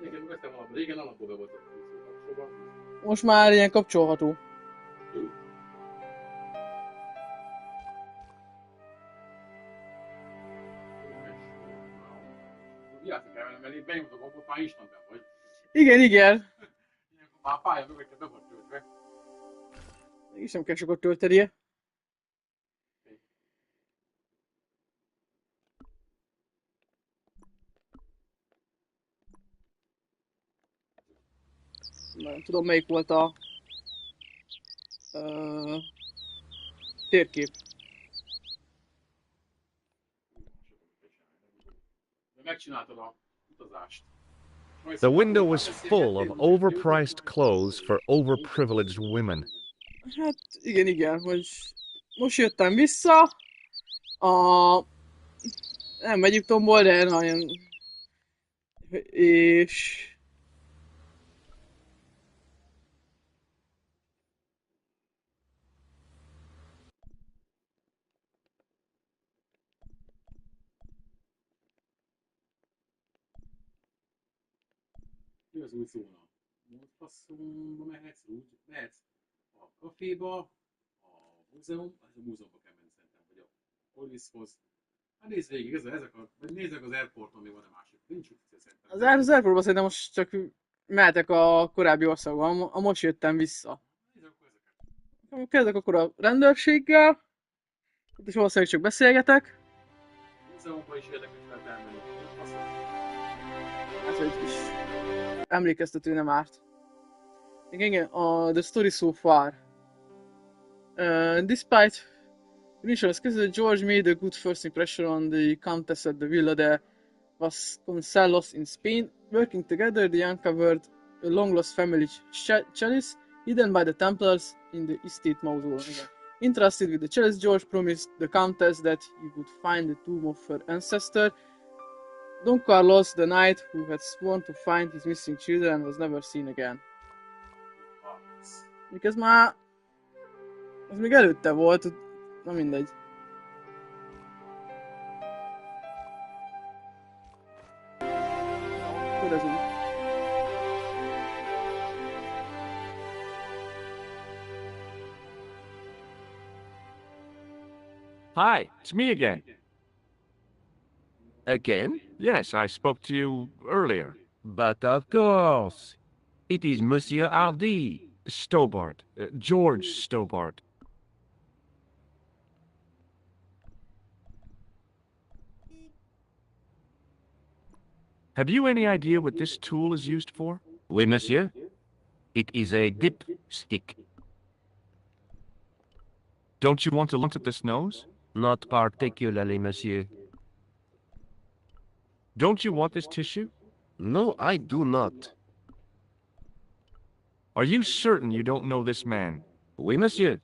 Igen, kezdtem valamit. Régen alapból be volt a kapcsolva. Most már ilyen kapcsolható. Vigyázni kell velem, mert én benyomod a gombot, már instant ben vagy. Igen, igen. Ilyenkor már a pálya mögötte be volt töltve. Mégis nem kell sokat töltenie. Nem tudom, melyik volt a ö, térkép. De megcsináltad a utazást. The window was full of overpriced clothes for overprivileged women. Hát igen, igen, hogy most jöttem vissza nem Egyiptomból, de nagyon... És... Mi az új zóna? Módpasszomba mehetsz, úgy mehetsz a kaféba, a múzeumba kell menni szerintem, vagy a poliszhoz. Hát nézd végig, vagy nézzek az airporton, mi van a másik. Nincs úgy szerintem. Az airportban szerintem most csak mehetek a korábbi országban, most jöttem vissza. Nézzük akkor ezeket. Kezdek akkor a rendőrséggel, és valószínűleg csak beszélgetek. Múzeumban is érdekes lehet elmenni. Hát, hogy is emlékeztető nem árt. Igen, the story so far. Despite initial skills, George made a good first impression on the Countess at the Villa de Vasconcelos in Spain. Working together, they uncovered a long-lost family chalice hidden by the Templars in the estate mausoleum. Interested with the chalice, George promised the Countess that he would find the tomb of her ancestor. Don Carlos, the knight who had sworn to find his missing children, was never seen again. Ez már... Ez még előtte volt, na mindegy. Akkor ez úgy. Hi, it's me again. Again? Yes, I spoke to you earlier. But of course. It is Monsieur Hardy. Stobart. George Stobart. Have you any idea what this tool is used for? Oui, monsieur. It is a dipstick. Don't you want to look at this nose? Not particularly, monsieur. Don't you want this tissue? No, I do not. Are you certain you don't know this man? Oui, monsieur.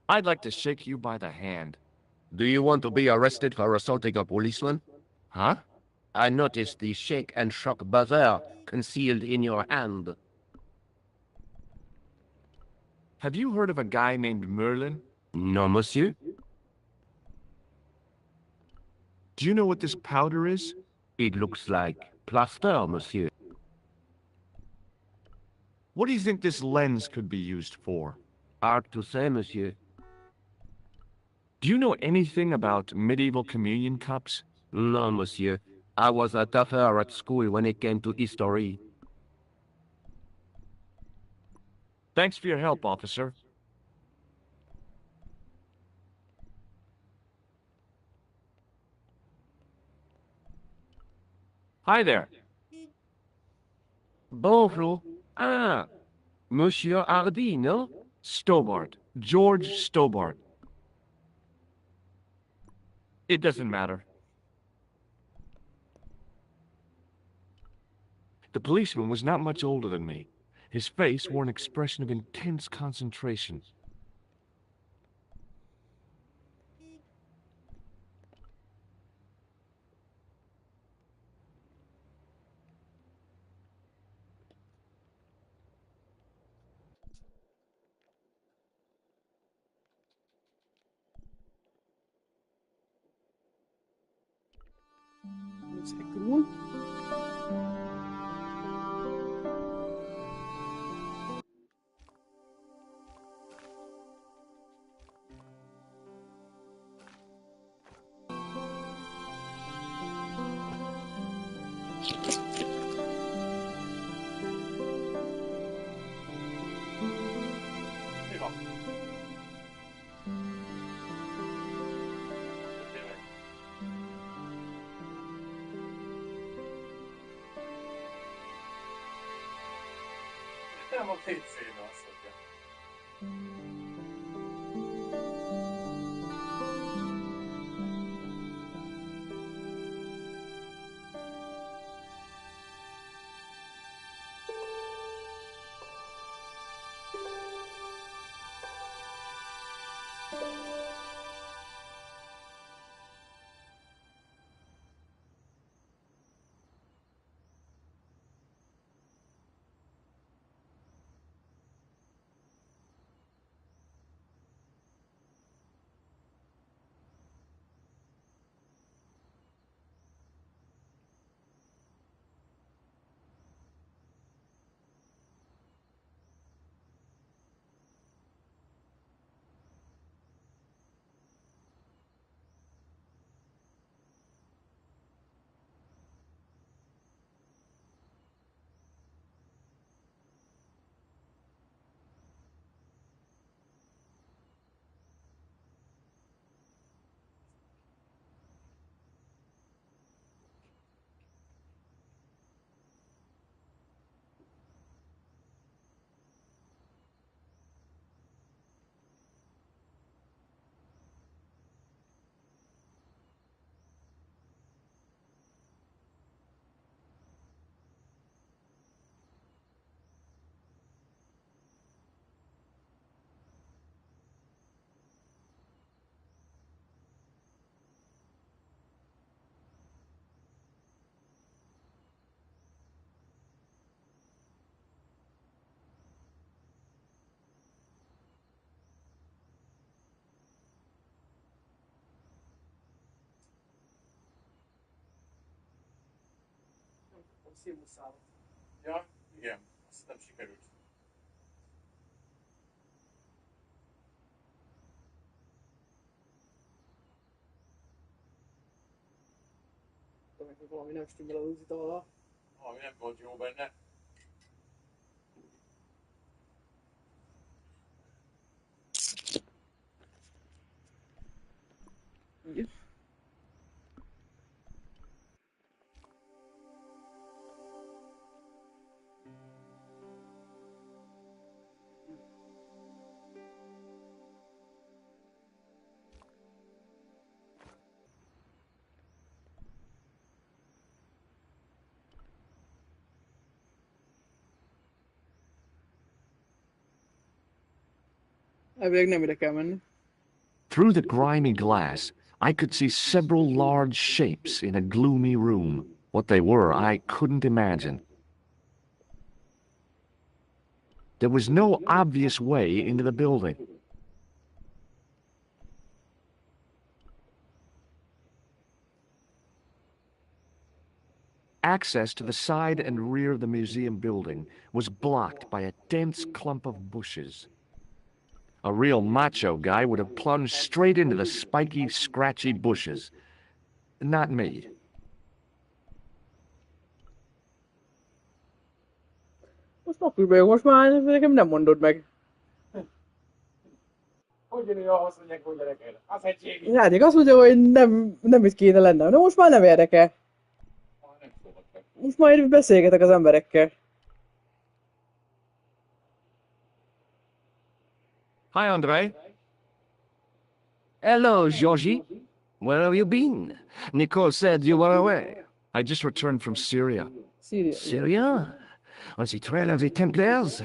I'd like to shake you by the hand. Do you want to be arrested for assaulting a policeman? Huh? I noticed the shake and shock buzzer concealed in your hand. Have you heard of a guy named Merlin? No, monsieur. Do you know what this powder is? It looks like plaster, monsieur. What do you think this lens could be used for? Hard to say, monsieur. Do you know anything about medieval communion cups? No, monsieur. I was a tougher at school when it came to history. Thanks for your help, officer. Hi there. Bonjour. Ah, Monsieur Hardy, no? Stobart. George Stobart. It doesn't matter. The policeman was not much older than me. His face wore an expression of intense concentration. Second one. Nem a PC-n azt mondja. Szívuszállat. Ja, igen, azt nem sikerült. Tudom, hogy valami nem stimmel a lúzítóval. Ami nem volt jó benne. Igen. Elvileg nem ide kell menni. Through the grimy glass, I could see several large shapes in a gloomy room. What they were, I couldn't imagine. There was no obvious way into the building. Access to the side and rear of the museum building was blocked by a dense clump of bushes. A real macho guy would have plunged straight into the spiky, scratchy bushes. Not me. Most akkor be, most már nekem nem mondod meg. Hogy jön ahhoz, hogy hogy gyereked? Az egységi. Játék azt mondja, hogy nem itt kéne lennem. De most már nem érdekel. Nem szólok meg. Most majd beszélgetek az emberekkel. Hi, Andre. Hello, Georgie. Where have you been? Nicole said you were away. I just returned from Syria. Szíria. Syria? On the trail of the Templars?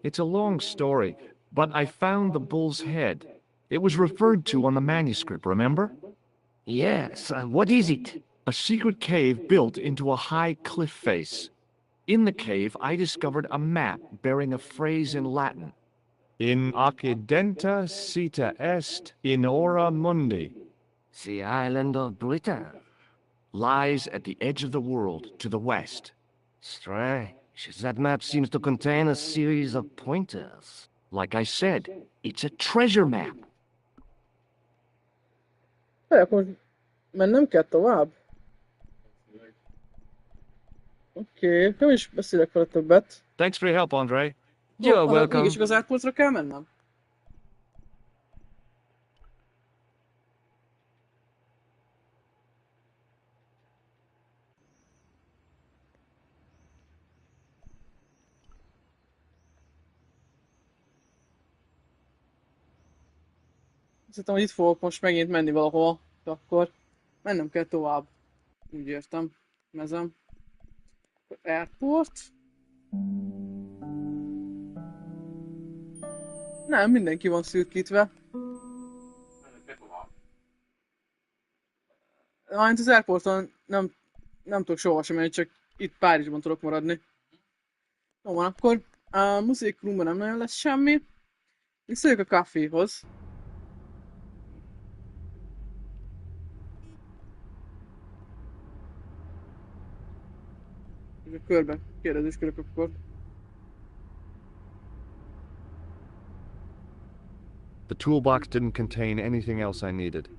It's a long story, but I found the bull's head. It was referred to on the manuscript, remember? Yes. What is it? A secret cave built into a high cliff face. In the cave, I discovered a map bearing a phrase in Latin. In occidenta cita est in ora mundi. The island of Britain. Lies at the edge of the world to the west. Strange. That map seems to contain a series of pointers. Like I said, it's a treasure map. Akkor mennem kell tovább. Oké, nem is beszélek vele többet. Thanks for your help, Andre. You're welcome. Mégis az átpolcra kell mennem? Szerintem, hogy itt fogok most megint menni valahol, de akkor mennem kell tovább. Úgy értem. Mezem. Airport. Nem, mindenki van szürkítve. Te tovább. Mármint az airporton nem tudok soha sem menni, csak itt Párizsban tudok maradni. Jó van, akkor a Music Roomban nem nagyon lesz semmi. Visszajövök a kávéhoz. És a körbe kérdezősködök akkor. The toolbox didn't contain anything else I needed.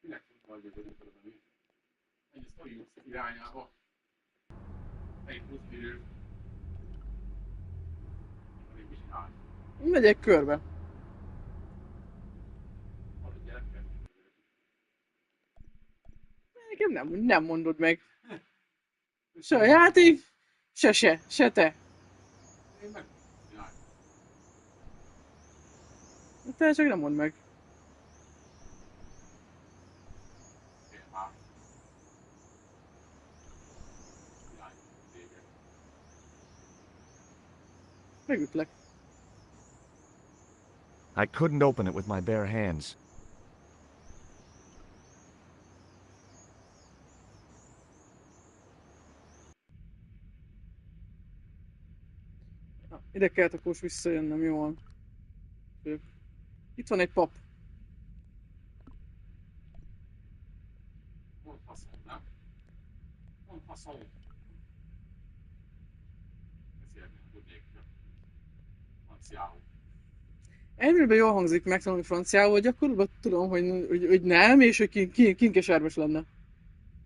Minek vagy ez a nyugodni? Egy sztori irányába. Egy plusz idő. Mit csinálj? Megyek körbe. Az a gyerekkel. Nekem nem mondod meg. Se a játék, se te. Én meg csinálj. Te csak nem mondd meg. Fél már. Csinálj. Téged. Megütlek. I couldn't open it with my bare hands. Ide kellett akkor most visszajönnöm, jó van. Itt van egy pap. Mond faszom, nem? Mond faszom. Beszélni tudnék csak. Franciául. Elméletben jól hangzik megtanulni franciául, gyakorlatban tudom, hogy nem, és hogy kinkeserves lenne.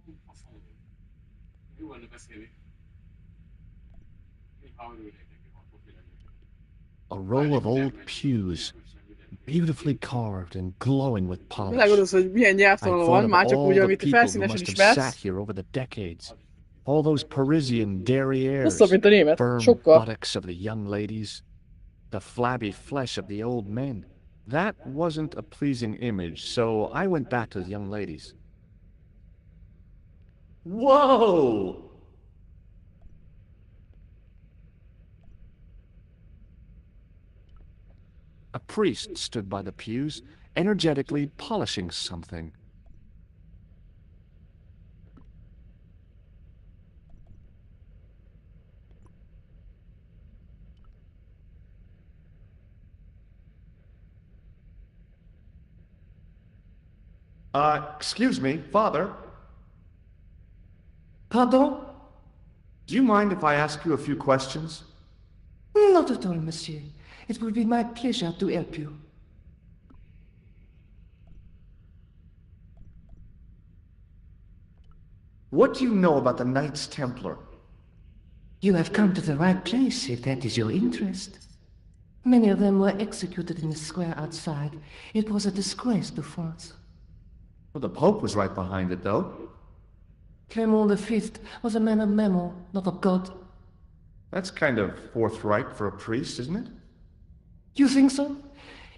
Mond faszom. Jó lenne beszélni. Néha örülnék neki, ha profi A row of old pews, beautifully carved and glowing with polish. Világod az, hogy milyen I nyelvtanul van, thought már of csak all úgy, the amit people who felszínesen must have sat ismersz. here over the decades. All those Parisian derrieres, Hosszabb, mint a német. firm Sokkal. buttocks of the young ladies, the flabby flesh of the old men. That wasn't a pleasing image, so I went back to the young ladies. Whoa! A priest stood by the pews, energetically polishing something. Excuse me, Father. Pardon? Do you mind if I ask you a few questions? Not at all, monsieur. It will be my pleasure to help you. What do you know about the Knights Templar? You have come to the right place, if that is your interest. Many of them were executed in the square outside. It was a disgrace to France. Well, the Pope was right behind it, though. Clement V was a man of memory, not of God. That's kind of forthright for a priest, isn't it? You think so?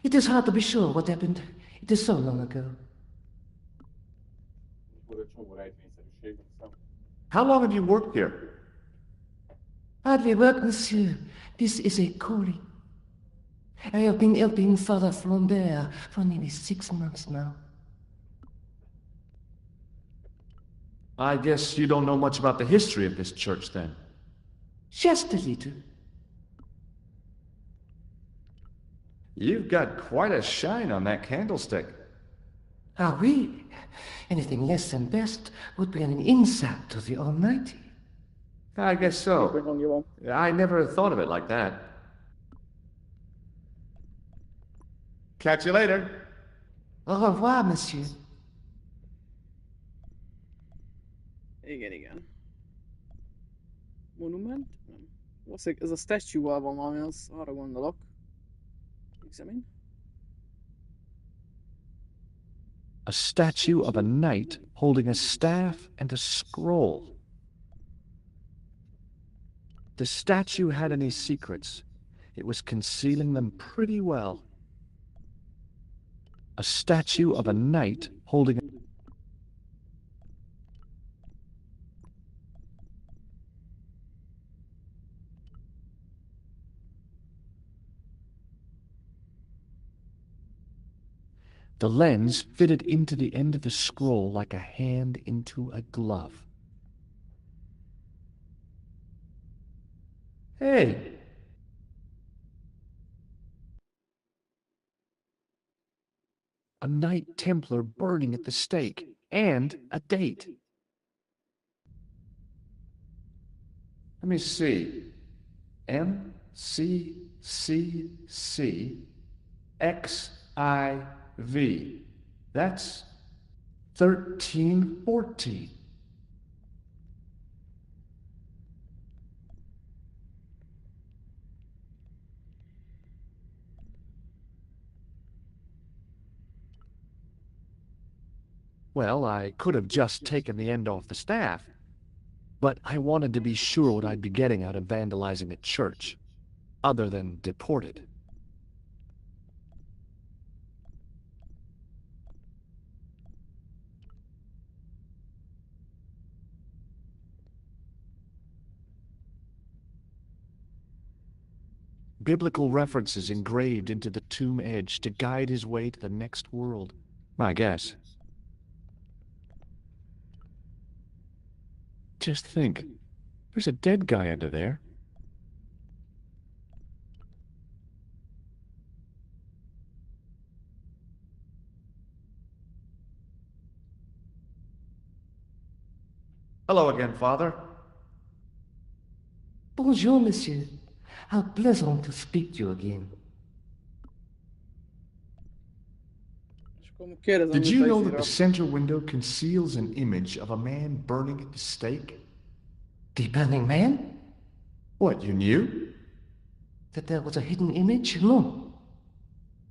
It is hard to be sure what happened. It is so long ago. Akkor egy csomó rejtvényszerűség, hiszem. How long have you worked here? Hardly work, monsieur. This is a calling. I have been helping Father Flambert for nearly 6 months now. I guess you don't know much about the history of this church, then. Just a little. You've got quite a shine on that candlestick. Ah, oui. Anything less than best would be an insult to the Almighty. I guess so. Hangja van. I never thought of it like that. Catch you later. Au revoir, monsieur. Igen. Monument? Nem. Valószínűleg ez a statue-val van valami, az arra gondolok. Examine. A statue of a knight holding a staff and a scroll. The statue had any secrets. It was concealing them pretty well. A statue of a knight holding a... The lens fitted into the end of the scroll like a hand into a glove. Hey! A Knight Templar burning at the stake, and a date. Let me see. MCCC That's 1314. Well, I could have just taken the end off the staff, but I wanted to be sure what I'd be getting out of vandalizing a church, other than deported. Biblical references engraved into the tomb edge to guide his way to the next world, I guess. Just think, there's a dead guy under there. Hello again, Father. Bonjour, monsieur. How pleasant to speak to you again. És akkor kérdezem, Did mit you a know that izéről. the center window conceals an image of a man burning at the stake? The burning man? What, you knew? That there was a hidden image? No.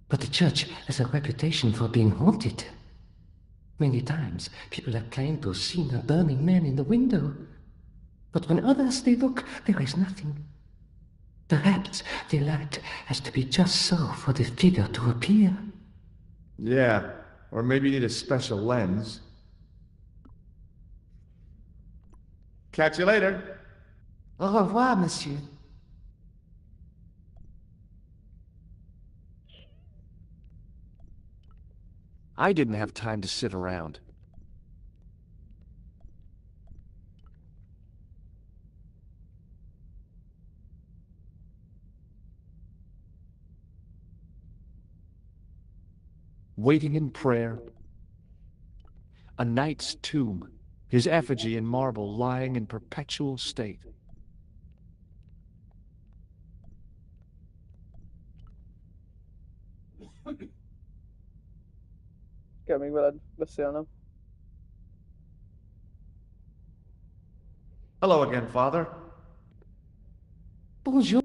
But the church has a reputation for being haunted. Many times, people have claimed to have seen a burning man in the window. But when others they look, there is nothing. Perhaps the light has to be just so for the figure to appear. Yeah, or maybe you need a special lens. Catch you later. Au revoir, monsieur. I didn't have time to sit around. Waiting in prayer. A knight's tomb, his effigy in marble lying in perpetual state. Kell még veled beszélnem. Hello again, Father. Bonjour.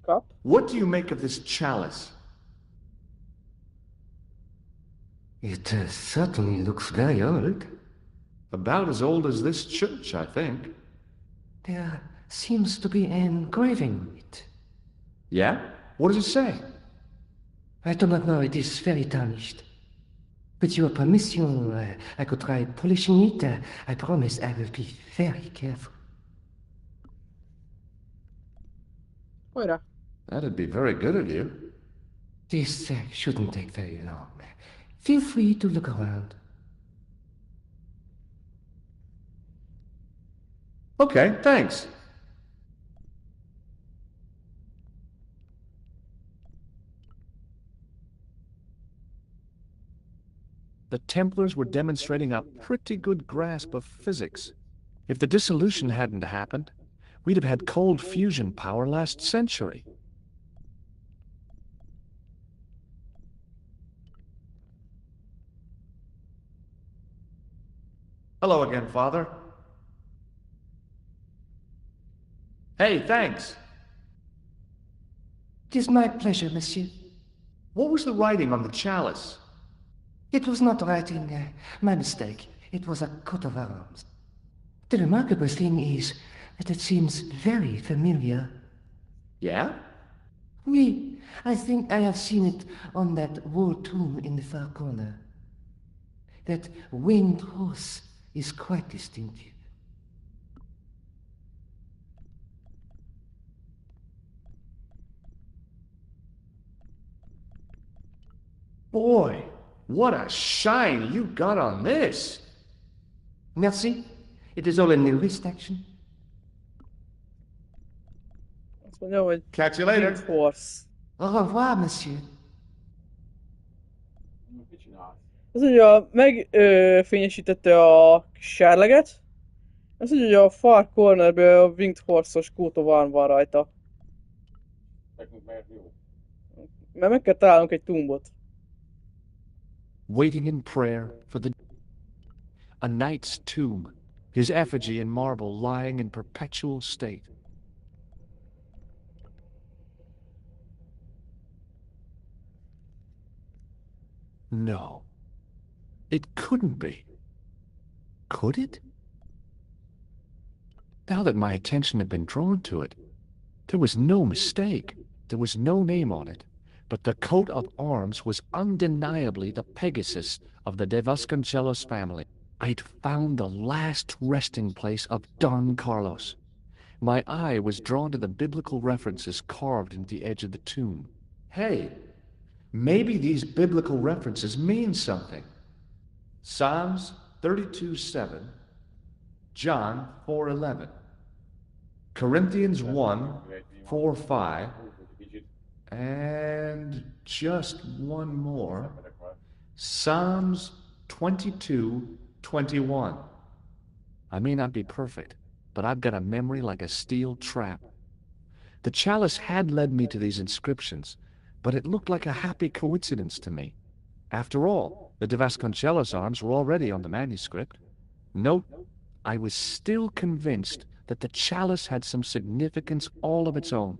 Kap. What do you make of this chalice? It certainly looks very old. About as old as this church, I think. There seems to be an engraving on it. Yeah? What does it say? I do not know, it is very tarnished. With your permission, I could try polishing it. I promise I will be very careful. Hajrá! That'd be very good of you. This shouldn't take very long. Feel free to look around. Okay, thanks. The Templars were demonstrating a pretty good grasp of physics. If the dissolution hadn't happened, we'd have had cold fusion power last century. Hello again, Father. Hey, thanks. It is my pleasure, monsieur. What was the writing on the chalice? It was not writing, my mistake. It was a coat of arms. The remarkable thing is that it seems very familiar. Yeah? Oui, I think I have seen it on that war tomb in the far corner. That winged horse is quite distinctive. Boy, what a shine you got on this. Merci. It is all in the wrist action. Azt mondja, hogy Catch you later. Winged Horse. Au revoir, monsieur. Mit csinálsz? Az ugye megfényesítette a kis sárleget. Az ugye a far cornerből a Winged Horse-os coat of arm van rajta. Nekünk meg jó. Mert meg kell találnunk egy tumbot. Waiting in prayer for a knight's tomb, his effigy in marble lying in perpetual state. No. It couldn't be. Could it? Now that my attention had been drawn to it, there was no mistake. There was no name on it, but the coat of arms was undeniably the Pegasus of the De Vasconcelos family. I'd found the last resting place of Don Carlos. My eye was drawn to the biblical references carved into the edge of the tomb. Hey, maybe these biblical references mean something. Psalms 32:7, John 4:11, Corinthians 1:4-5, and just one more, Psalms 22:21. I may not be perfect, but I've got a memory like a steel trap. The chalice had led me to these inscriptions, but it looked like a happy coincidence to me. After all, the De Vasconcelos arms were already on the manuscript. Note, I was still convinced that the chalice had some significance all of its own.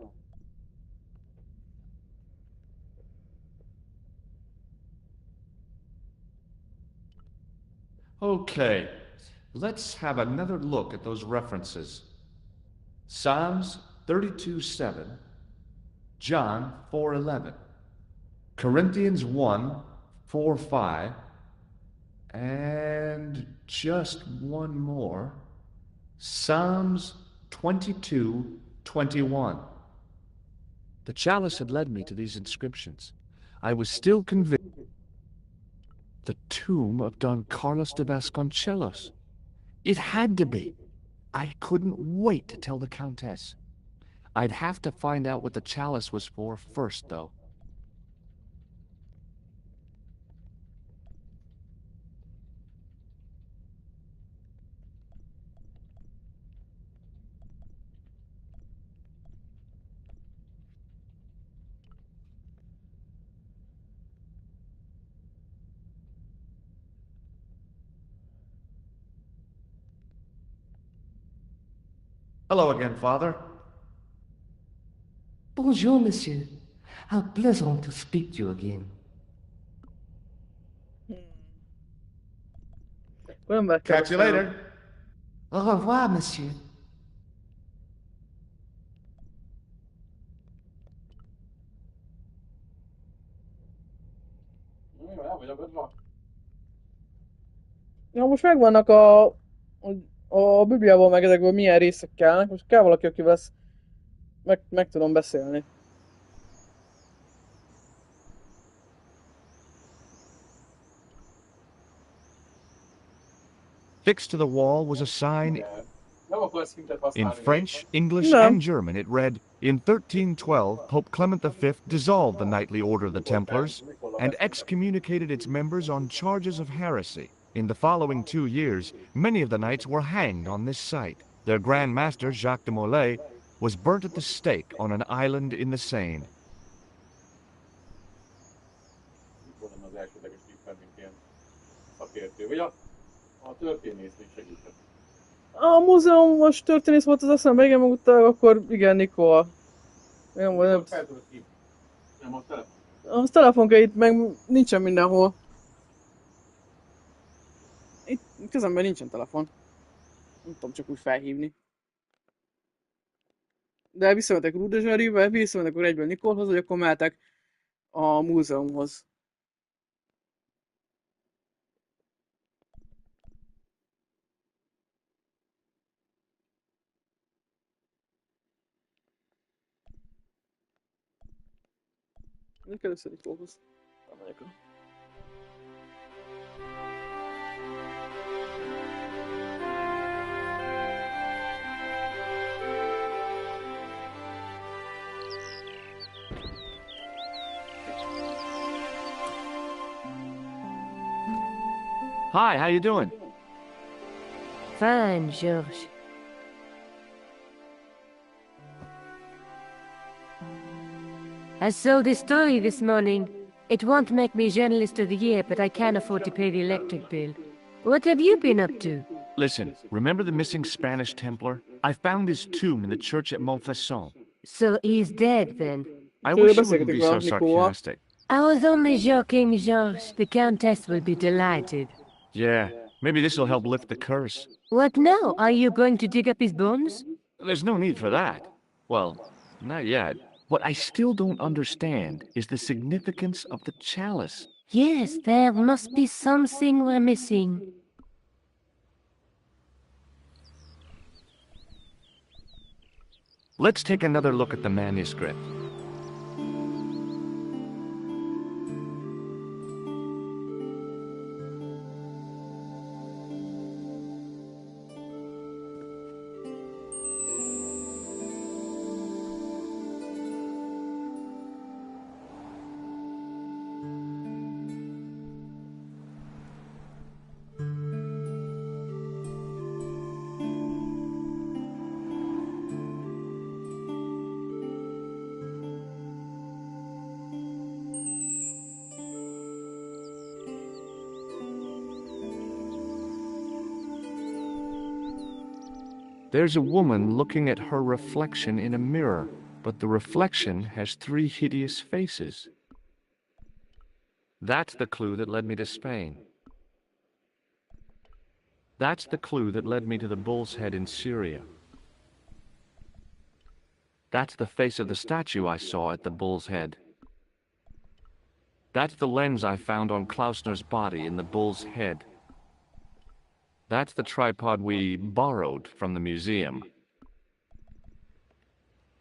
Okay, let's have another look at those references. Psalms 32:7, John 4:11, Corinthians 1:4-5, and just one more, Psalms 22:21. The chalice had led me to these inscriptions. I was still convinced. The tomb of Don Carlos de Vasconcelos. It had to be. I couldn't wait to tell the Countess. I'd have to find out what the chalice was for first, though. Hello again, Father. Bonjour, monsieur. How pleasant to speak to you again. Ember Catch you later. Au revoir, monsieur. Jó, el vagyok adva. Na most megvannak a Bibliából meg ezekből milyen részek kellnek. Most kell valaki, akivel ezt meg tudom beszélni. Fixed to the wall was a sign Nem akarsz hintet in használni. French, English, No. and German. It read, "In 1312, Pope Clement V dissolved the Knightly Order of the Templars and excommunicated its members on charges of heresy. In the following 2 years, many of the knights were hanged on this site. Their Grand Master, Jacques de Molay, was burnt at the stake on an island in the Seine. Itt volna az elsődleges tippem, mint ilyen szakértő. Vagy a történész még segített. A múzeumos történész volt az eszembe, igen, meg utána akkor igen, Nicole. Nem, nem. Fel tudod hívni. Nem a telefon. A telefonkait meg nincsen mindenhol. Itt közemben nincsen telefon. Nem tudom csak úgy felhívni. De visszamentek Rudezseribe, visszamentek akkor egyből Nikolhoz, hogy akkor mehetek a múzeumhoz. Megyek először Nikolhoz. Megyek. Hi, how you doing? Fine, George. I saw this story this morning. It won't make me Journalist of the Year, but I can't afford to pay the electric bill. What have you been up to? Listen, remember the missing Spanish Templar? I found his tomb in the church at Montfaucon. So he's dead, then? I wish you wouldn't be so sarcastic. I was only joking, George. The Countess will be delighted. Yeah, maybe this'll help lift the curse. What now? Are you going to dig up his bones? There's no need for that. Well, not yet. What I still don't understand is the significance of the chalice. Yes, there must be something we're missing. Let's take another look at the manuscript. There's a woman looking at her reflection in a mirror, but the reflection has 3 hideous faces. That's the clue that led me to Spain. That's the clue that led me to the Bull's Head in Syria. That's the face of the statue I saw at the Bull's Head. That's the lens I found on Klausner's body in the Bull's Head. That's the tripod we borrowed from the museum.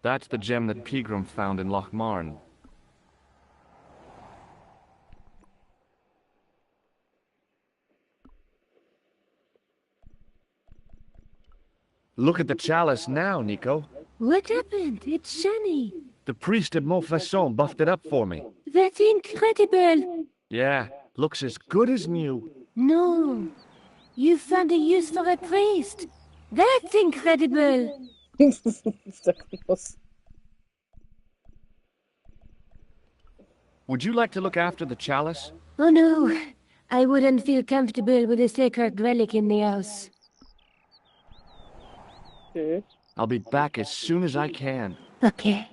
That's the gem that Pegram found in Lochmarn. Look at the chalice now, Nico. What happened? It's shiny. The priest at Montfaucon buffed it up for me. That's incredible. Yeah, looks as good as new. No. You found a use for a priest. That's incredible. Would you like to look after the chalice? Oh no. I wouldn't feel comfortable with a sacred relic in the house. Okay. I'll be back as soon as I can. Okay.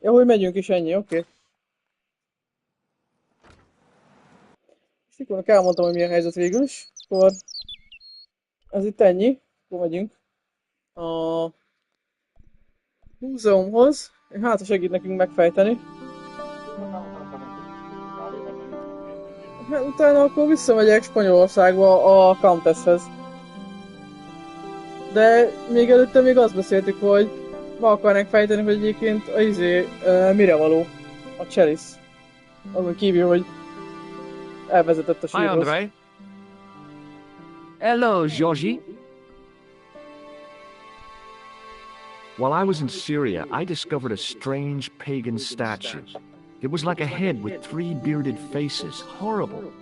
Ja, hogy megyünk is ennyi, oké. És Nikolnak elmondtam, hogy milyen helyzet végül is. Akkor ez itt ennyi. Akkor megyünk a múzeumhoz. Hát, ha segít nekünk megfejteni. Hát utána akkor visszamegyek Spanyolországba a Countesshez. De még előtte még azt beszéltük, hogy ma akarnánk fejteni, hogy egyébként mire való a Chalice. Azon kívül, hogy elvezetett a Hi, sírhoz. Andrei. Hello, Georgie. While I was in Syria, I discovered a strange pagan statue. It was like a head with 3 bearded faces. Horrible.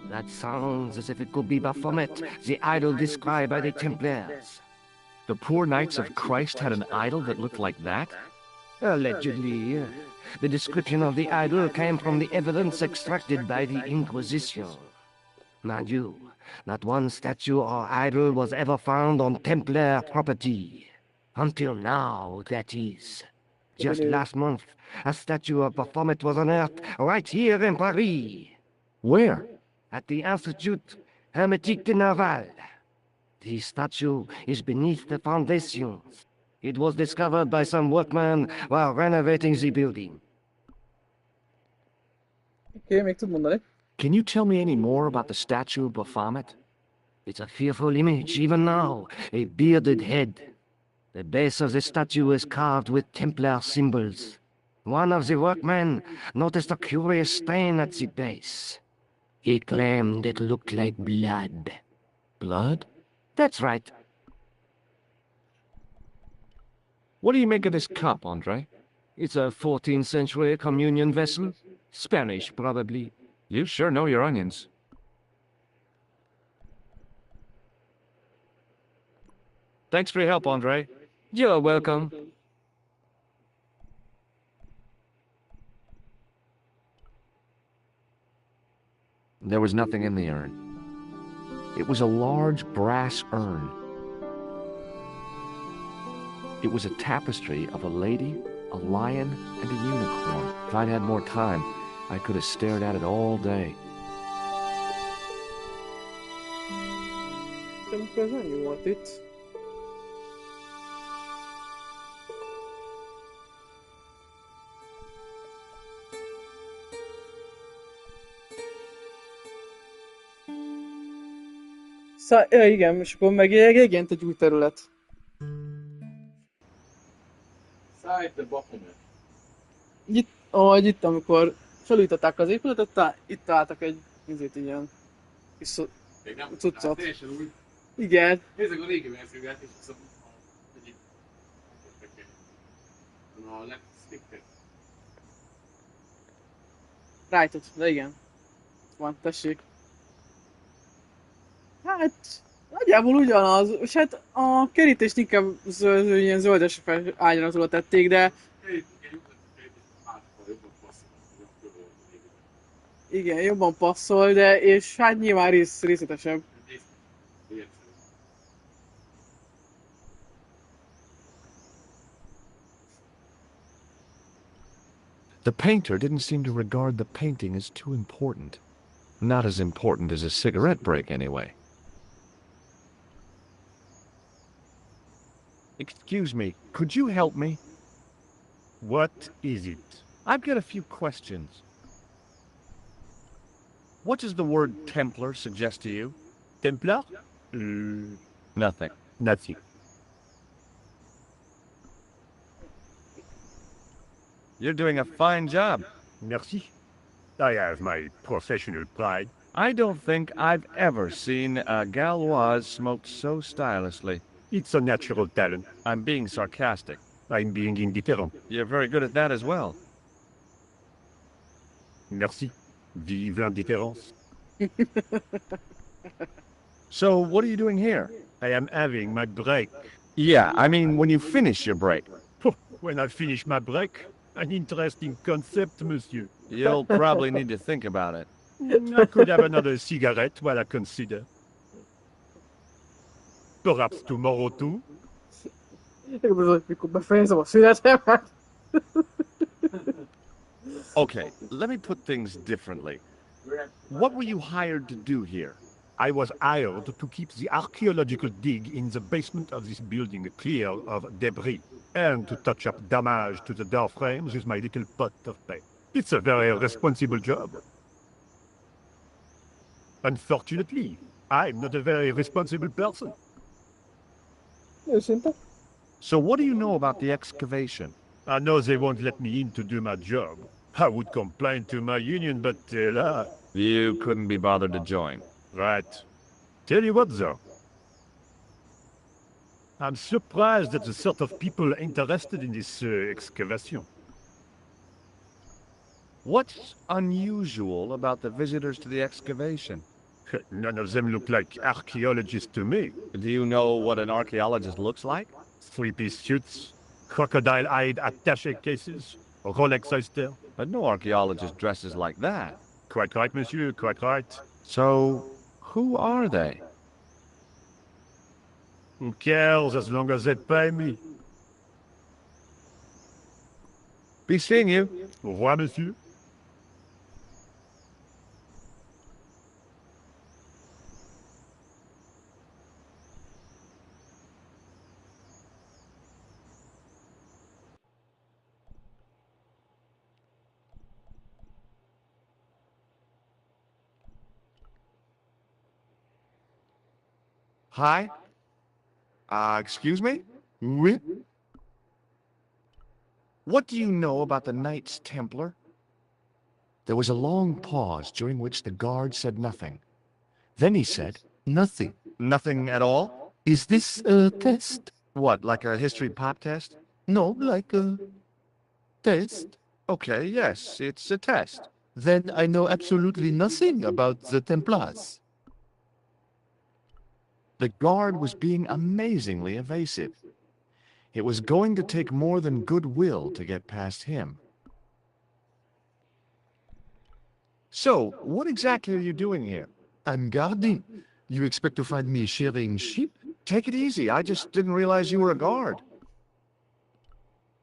That sounds as if it could be Baphomet, the idol described by the Templars. The poor Knights of Christ had an idol that looked like that? Allegedly. The description of the idol came from the evidence extracted by the Inquisition. Mind you, not one statue or idol was ever found on Templar property. Until now, that is. Just last month, a statue of Baphomet was unearthed right here in Paris. Where? At the Institut Hermétique de Naval. The statue is beneath the foundations. It was discovered by some workmen while renovating the building. Oké, még tud mondani? Can you tell me any more about the statue of Baphomet? It's a fearful image, even now. A bearded head. The base of the statue is carved with Templar symbols. One of the workmen noticed a curious stain at the base. He claimed it looked like blood. Blood? That's right. What do you make of this cup, Andre? It's a 14th century communion vessel. Spanish, probably. You sure know your onions. Thanks for your help, Andre. You're welcome. There was nothing in the urn. It was a large brass urn. It was a tapestry of a lady, a lion, and a unicorn. If I'd had more time, I could have stared at it all day. Amikor ez annyi volt itt. Ja, igen, és akkor meg régent egy új terület. Side the Baphomet. Itt, amikor felújították az épületet, itt álltak egy ilyen kis Még nem cuccot. teljesen új. Igen. Nézzük a régi verzióját, és viszont egyik a legsticket. Rájtott, de igen. Van, tessék. Hát, nagyjából ugyanaz, és hát a kerítést inkább ilyen zöldes ágyazatról tették, de igen, jobban passzol, de és hát nyilván részletesebb. The painter didn't seem to regard the painting as too important. Not as important as a cigarette break, anyway. Excuse me, could you help me? What is it? I've got a few questions. What does the word Templar suggest to you? Templar? Nothing. Nothing. You're doing a fine job. Merci. I have my professional pride. I don't think I've ever seen a Gauloise smoked so stylishly. It's a natural talent. I'm being sarcastic. I'm being indifferent. You're very good at that as well. Merci. Vive l'indifférence. So, what are you doing here? I am having my break. Yeah, I mean when you finish your break. When I finish my break, an interesting concept, monsieur. You'll probably need to think about it. I could have another cigarette while I consider. Perhaps tomorrow too. Mikor befejezem a szünetemet. Okay, let me put things differently. What were you hired to do here? I was hired to keep the archaeological dig in the basement of this building clear of debris, and to touch up damage to the door frames with my little pot of paint. It's a very responsible job. Unfortunately, I'm not a very responsible person. Őszinte? So what do you know about the excavation? I know they won't let me in to do my job. I would complain to my union, but You couldn't be bothered to join. right. Tell you what, though. I'm surprised at the sort of people interested in this excavation. What's unusual about the visitors to the excavation? None of them look like archaeologists to me. Do you know what an archaeologist looks like? Three-piece suits, crocodile-eyed attaché cases, Rolex oyster. But no archaeologist dresses like that. Quite right, monsieur, quite right. So, who are they? Who cares as long as they pay me? Be seeing you. Au revoir, monsieur. Hi? Excuse me? Oui? What do you know about the Knights Templar? There was a long pause during which the guard said nothing. Then he said, Nothing. Nothing at all? Is this a test? What, like a history pop test? No, like a test. Okay, yes, it's a test. Then I know absolutely nothing about the Templars. The guard was being amazingly evasive. It was going to take more than goodwill to get past him. So, what exactly are you doing here? I'm guarding. You expect to find me shearing sheep? Take it easy, I just didn't realize you were a guard.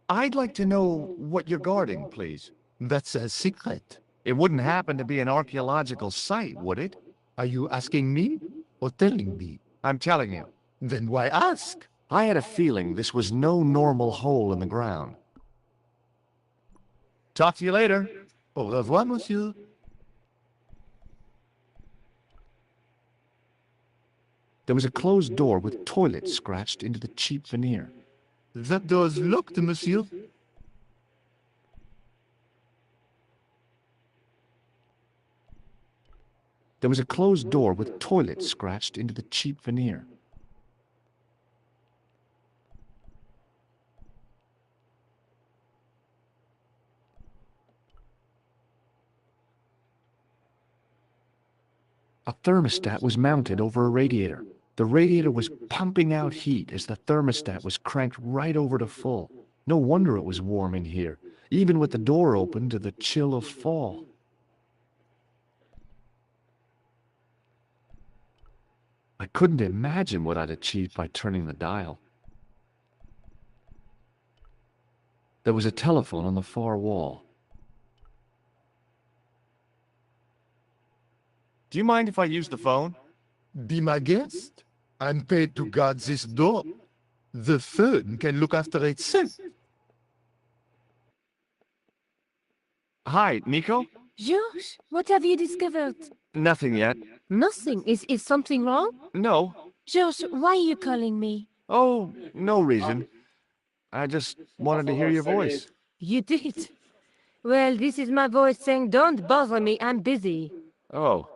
I'd like to know what you're guarding, please. That's a secret. It wouldn't happen to be an archaeological site, would it? Are you asking me or telling me? I'm telling you. Then why ask? I had a feeling this was no normal hole in the ground. Talk to you later. Au revoir, monsieur. There was a closed door with toilet scratched into the cheap veneer. That door's locked, monsieur. There was a closed door with toilet scratched into the cheap veneer. A thermostat was mounted over a radiator. The radiator was pumping out heat as the thermostat was cranked right over to full. No wonder it was warm in here, even with the door open to the chill of fall. I couldn't imagine what I'd achieved by turning the dial. There was a telephone on the far wall. Do you mind if I use the phone? Be my guest. I'm paid to guard this door. The phone can look after itself. Hi, Nico? George, what have you discovered? Nothing yet. Nothing. Is something wrong? No. George, why are you calling me? Oh, no reason. I just wanted to hear your voice. You did. Well, this is my voice saying, don't bother me, I'm busy. Oh.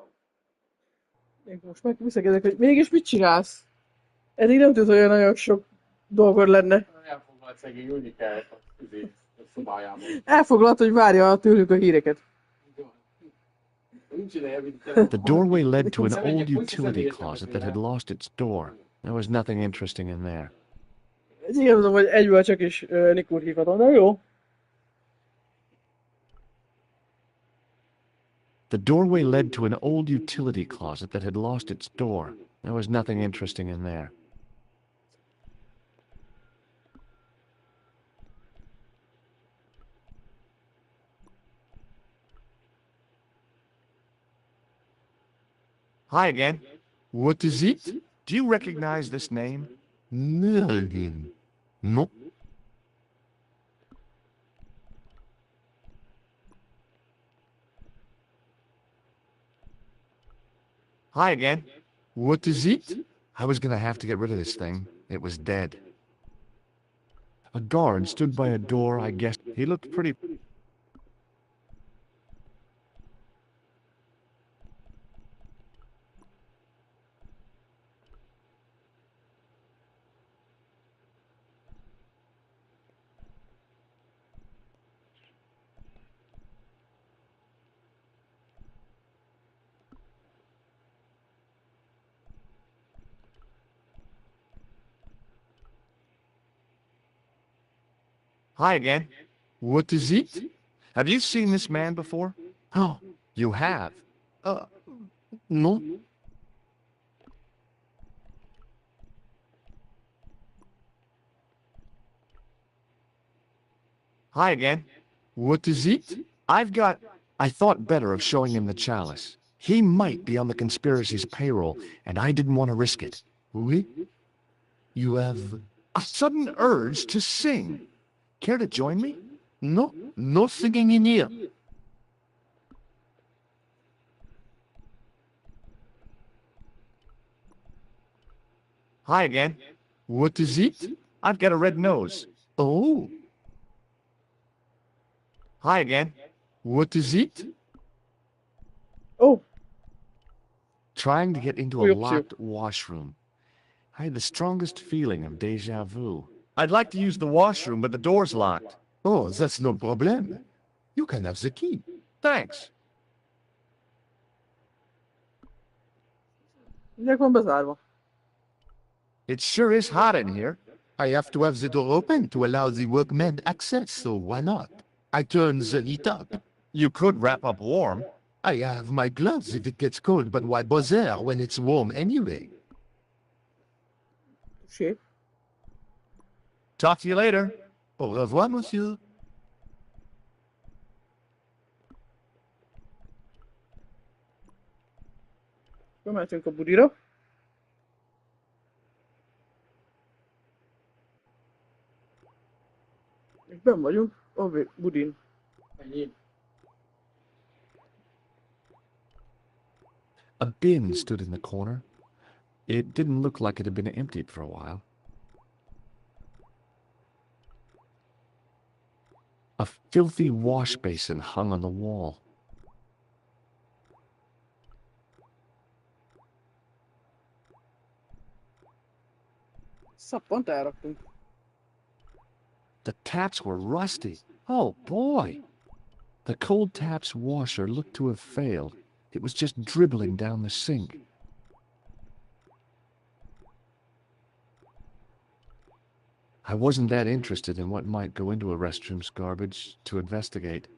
Most megviszegedek, hogy mégis mit csinálsz? Eddig nem tudod, hogy olyan nagyon sok dolgod lenne. Elfoglalt szegény Unikát a szobájában. Elfoglalt, hogy várja tőlük a híreket. Nincs ideje, mint The doorway led to an old utility closet that had lost its door. There was nothing interesting in there. Igen, tudom, hogy egyből csak is Nikót hívhatom, de jó. The doorway led to an old utility closet that had lost its door. There was nothing interesting in there. Hi again. What is it? Do you recognize this name? Merlin. No. Hi again. What is it? I was gonna have to get rid of this thing. It was dead. A guard stood by a door, I guessed. He looked pretty... Hi again. What is it? Have you seen this man before? Oh, You have. no. Hi again. What is it? I thought better of showing him the chalice. He might be on the conspiracy's payroll, and I didn't want to risk it. Oui? You have... A sudden urge to sing. Care to join me? No, no singing in here. Hi again. What is it? I've got a red nose. Oh, Hi again. what is it? Oh, Trying to get into a Goeie optie. locked washroom. I had the strongest feeling of deja vu. I'd like to use the washroom, but the door's locked. Oh, that's no problem. You can have the key. Thanks. mindjárt van bezárva. It sure is hot in here. I have to have the door open to allow the workmen access, so why not? I turn the heat up. You could wrap up warm. I have my gloves if it gets cold, but why bother when it's warm anyway? Touché. Talk to you later. Au revoir, monsieur. Bemehetünk a budira. És benn vagyunk a budin. Ennyi. A bin stood in the corner. It didn't look like it had been emptied for a while. A filthy wash basin hung on the wall. Szappant elraktunk. The taps were rusty. Oh, boy! The cold taps washer looked to have failed. It was just dribbling down the sink. I wasn't that interested in what might go into a restroom's garbage to investigate.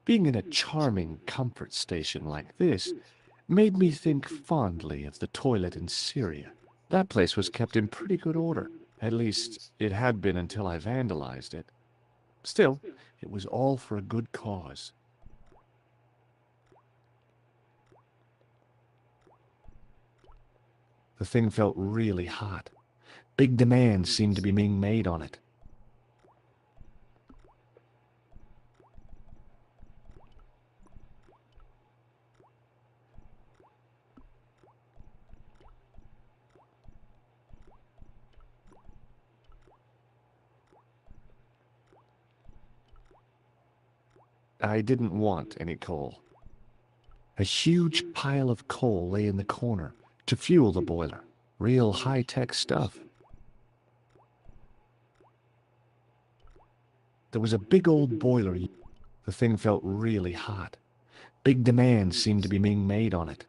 Being in a charming comfort station like this made me think fondly of the toilet in Syria. That place was kept in pretty good order. At least, it had been until I vandalized it. Still, it was all for a good cause. The thing felt really hot. Big demands seemed to be being made on it. I didn't want any coal. A huge pile of coal lay in the corner to fuel the boiler. Real high-tech stuff. There was a big old boiler. The thing felt really hot. Big demands seemed to be being made on it.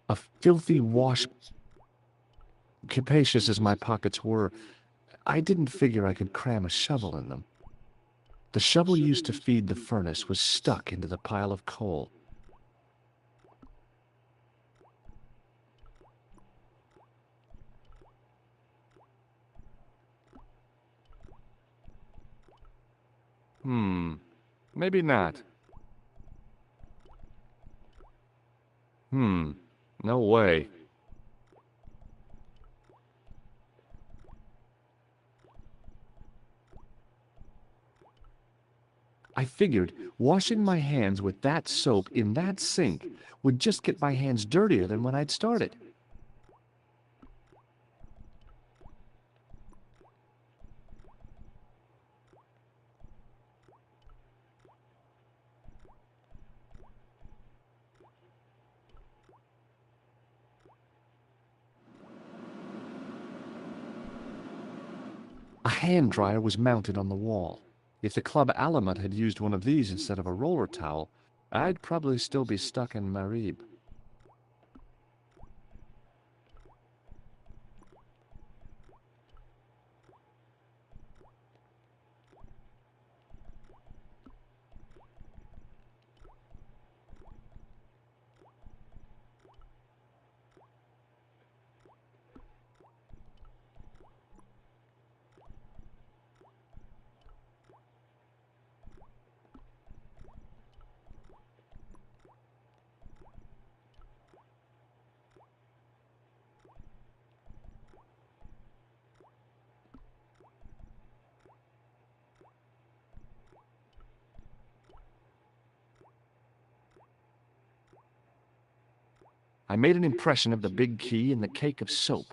A filthy wash... Capacious as my pockets were, I didn't figure I could cram a shovel in them. The shovel used to feed the furnace was stuck into the pile of coal. Maybe not. No way. I figured washing my hands with that soap in that sink would just get my hands dirtier than when I'd started. A hand dryer was mounted on the wall. If the club Alamut had used one of these instead of a roller towel, I'd probably still be stuck in Marib. I made an impression of the big key in the cake of soap.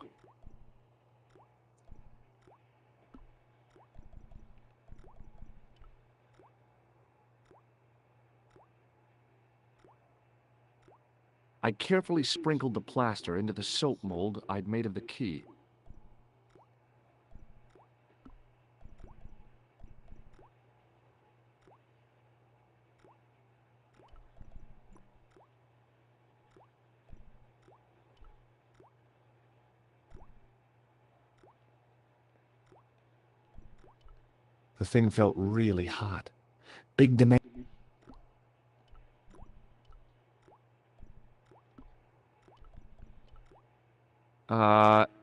I carefully sprinkled the plaster into the soap mold I'd made of the key. The thing felt really hot. Big demand.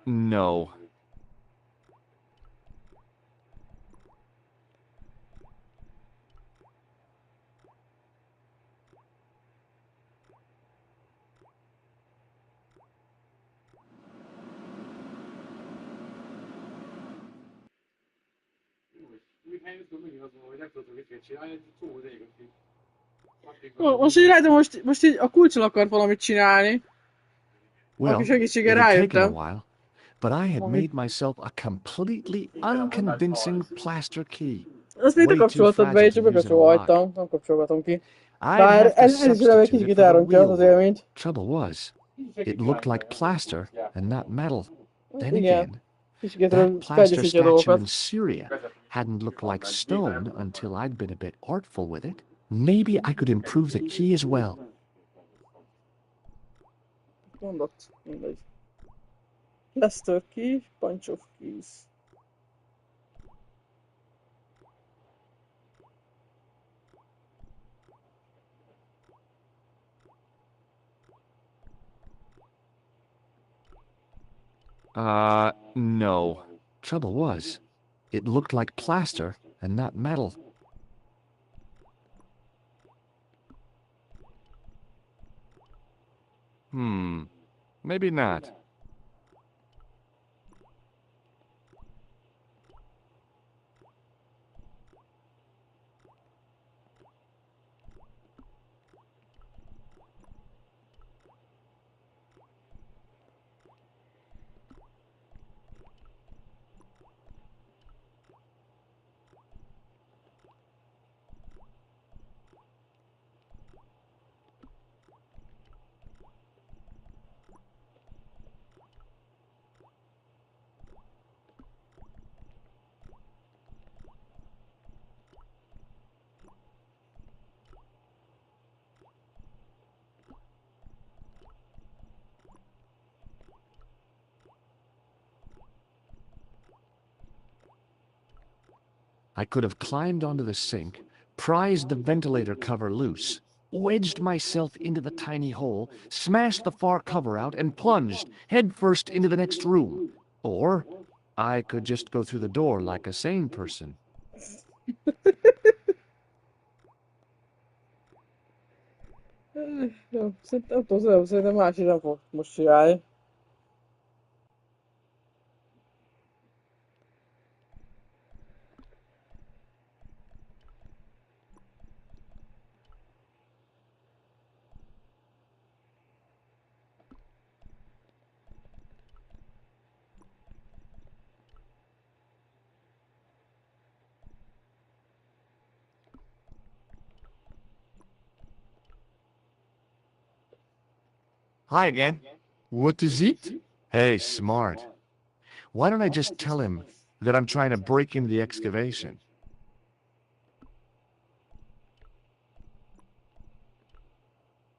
No. Úgy helyeztünk megint azon, hogy nem tudtuk mit kell csinálni, egy csomó rég, akik Most így lehet, most így a kulccsal akart valamit csinálni. Well, Aki it segítségére had taken a rájöttem. while, but I had made myself a completely unconvincing plaster key. Azt még te Way too kapcsoltad be, fragile és csak to use in a bekapcsolva lock. hagytam. Nem kapcsolgatom ki. I'd Bár have to ez is egy substitute kicsit it for the elrontja az real élményt. Trouble was, it looked like plaster and not metal. Then Igen. again, Kicsit that plaster felgyújtja a statue in dolgokat. Syria hadn't looked like stone until I'd been a bit artful with it. Maybe I could improve the key as well. Mondott, mindegy. Lester key, bunch of keys. No. Trouble was, it looked like plaster and not metal. Maybe not. I could have climbed onto the sink, prized the ventilator cover loose, wedged myself into the tiny hole, smashed the far cover out, and plunged headfirst into the next room. Or I could just go through the door like a sane person. Jó, szerintem más is nem fog most csinálni. Hi again. What is it? Hey, smart. Why don't I just tell him that I'm trying to break into the excavation.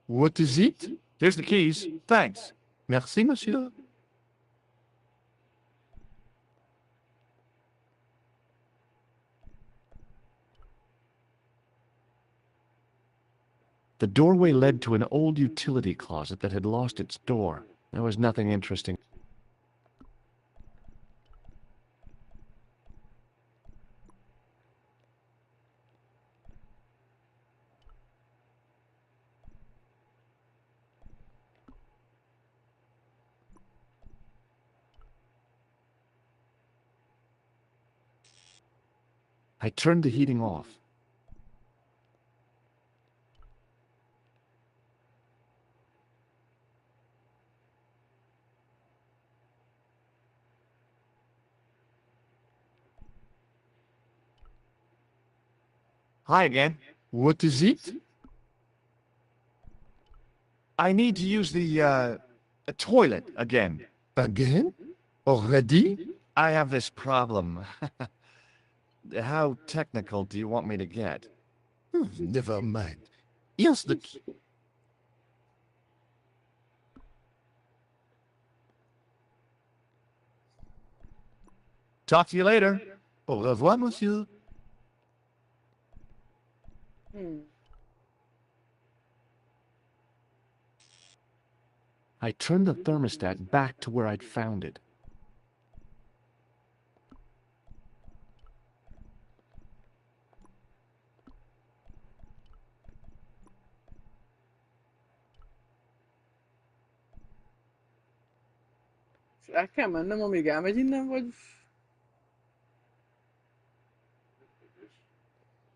What is it? Here's the keys. Thanks. Merci, monsieur. The doorway led to an old utility closet that had lost its door. There was nothing interesting. I turned the heating off. Hi again. What is it? I need to use the toilet again. Again? Already? I have this problem. How technical do you want me to get? Never mind. Here's the key. Talk to you later. Au revoir, monsieur. I turned the thermostat back to where I'd found it. El kell mennem, amíg elmegy innen, vagy...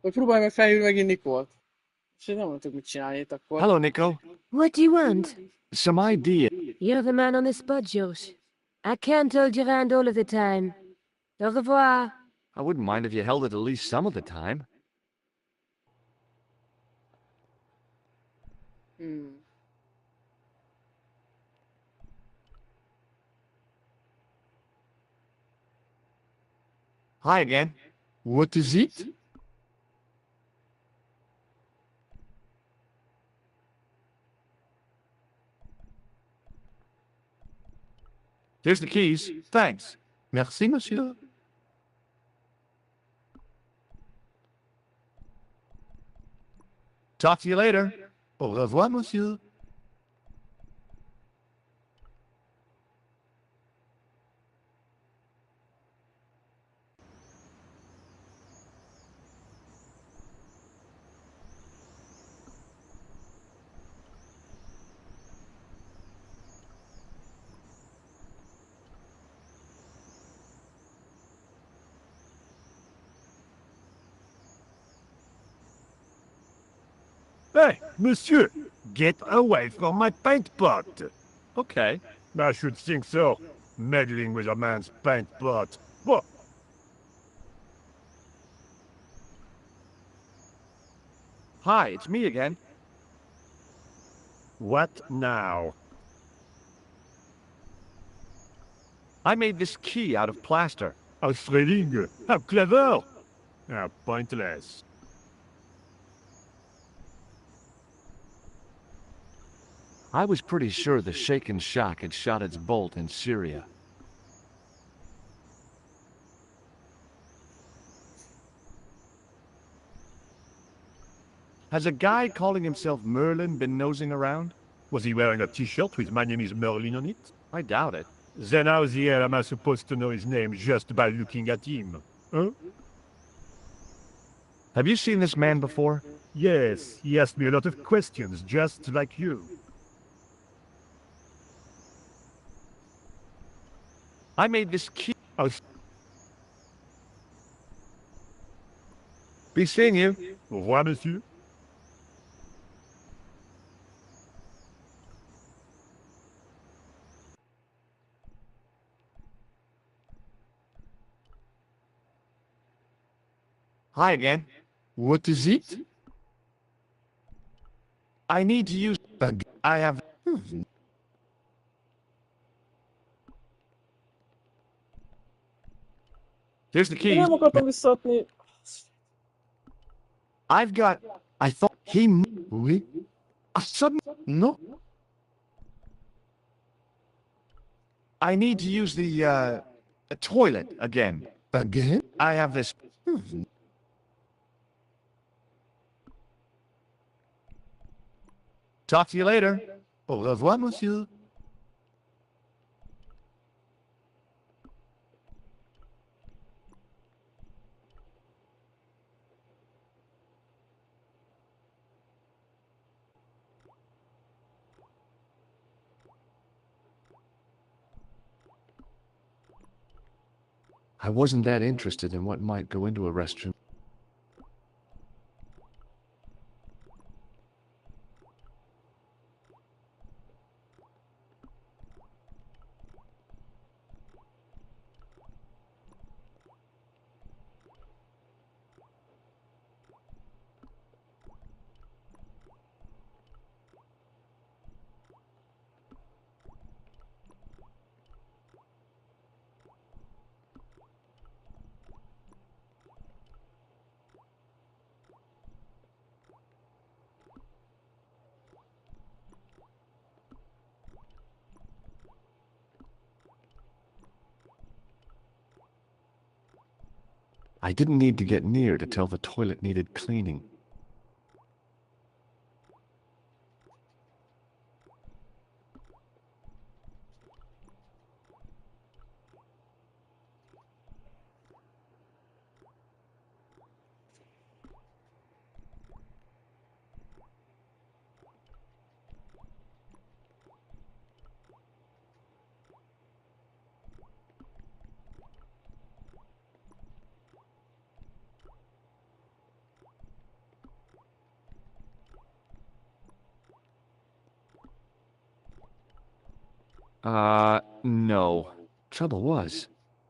Vagy próbálj meg felhívni megint Nikolt. És én nem mondtuk, mit csinálni itt akkor. Hello, Nico. What do you want? Some idea. You're the man on the spot, Josh. I can't hold you around all of the time. Au revoir. I wouldn't mind if you held it at least some of the time. Hi again. What is it? Here's the keys. Thanks. Merci, monsieur. Talk to you later. Au revoir, monsieur. Hey, monsieur, get away from my paint pot. Okay. I should think so. Meddling with a man's paint pot. What? Hi, it's me again. What now? I made this key out of plaster. A threading? How clever! How pointless. I was pretty sure the Shaken Shock had shot its bolt in Syria. Has a guy calling himself Merlin been nosing around? Was he wearing a t-shirt with "My name is Merlin" on it? I doubt it. Then how the hell am I supposed to know his name just by looking at him? Huh? Have you seen this man before? Yes, he asked me a lot of questions, just like you. I made this key. Oh, Be seeing you. au revoir, monsieur. Hi again. What is it? I need to use... I have... Here's the Én keys. nem akartam visszaadni. I've got. I thought he. Oui. A sudden. No. I need to use the toilet again. Again? I have this. Talk to you later. Au revoir, monsieur. I wasn't that interested in what might go into a restroom. I didn't need to get near to tell the toilet needed cleaning. No. Trouble was,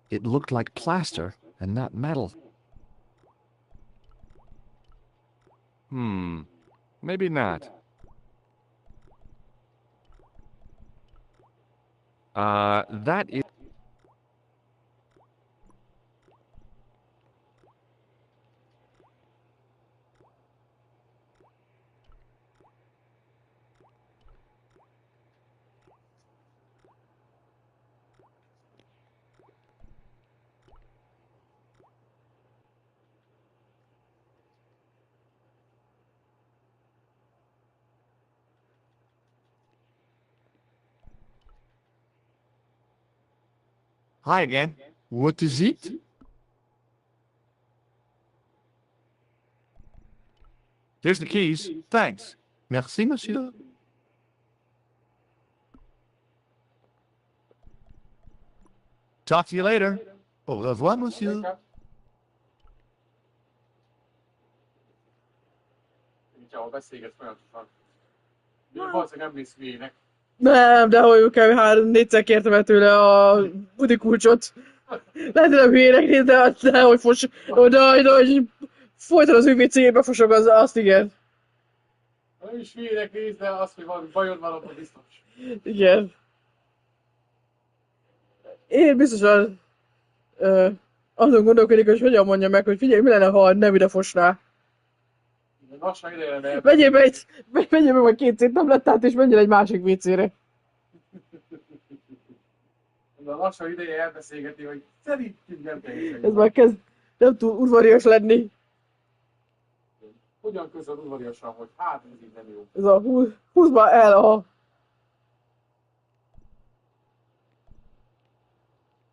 it looked like plaster and not metal. Maybe not. That is... Hi again. What is it? Here's the keys. Thanks. Merci, monsieur. Talk to you later. Au revoir, monsieur. Ahol beszélget folyamatosan. De valószínűleg nem mész végnek. Nem, de hogy kell 3-4-szer kértem el tőle a budi kulcsot. Lehet, hogy nem hülyének néz, de hogy fos... De hogy folyton az ő WC-jébe fosog, azt igen. Nem is hülyének néz, de az, hogy valami bajod van, akkor biztos. Igen. Én biztosan azon gondolkodik, hogy hogyan mondja meg, hogy figyelj, mi lenne, ha nem ide fosná. Lassan ideje lenne Vegyél be majd 2 széttablettát, és menjél egy másik WC-re. De lassan ideje elbeszélgetni, hogy szerintünk nem teljesen Ez jó. már kezd nem túl udvarias lenni. Hogyan közöl udvariasan, hogy hát ez így nem jó. Ez a húzd már el a...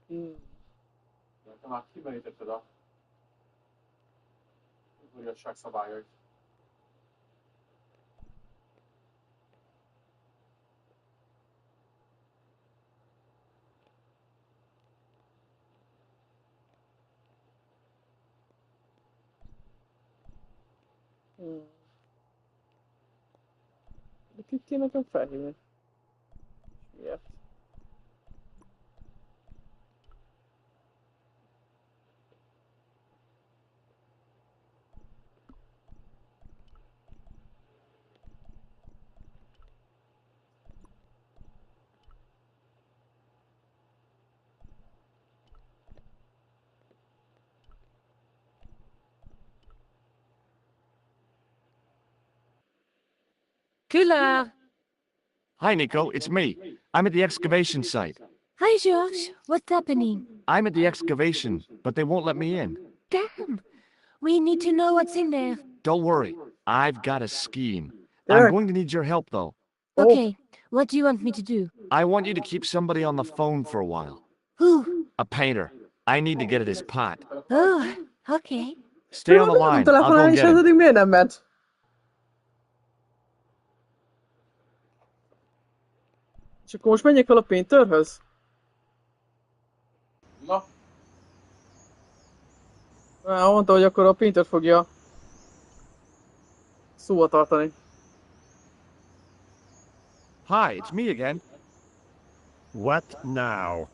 De te már kimerítetted a udvariasság szabályait. De kit kéne nekem felhívni? Miért? Killer! Hi, Nico. It's me. I'm at the excavation site. Hi, George. What's happening? I'm at the excavation, but they won't let me in. Damn! We need to know what's in there. Don't worry. I've got a scheme. Yeah. I'm going to need your help, though. Oh. Okay, what do you want me to do? I want you to keep somebody on the phone for a while. Who? A painter. I need to get at his pot. Oh, okay. Stay on the line. I'll go telefonálni, és get ez him. eddig miért nem ment? És akkor most menjek el a painterhöz? Na, Mondta, hogy akkor a painter fogja szóba tartani. Hi, it's me again. What now?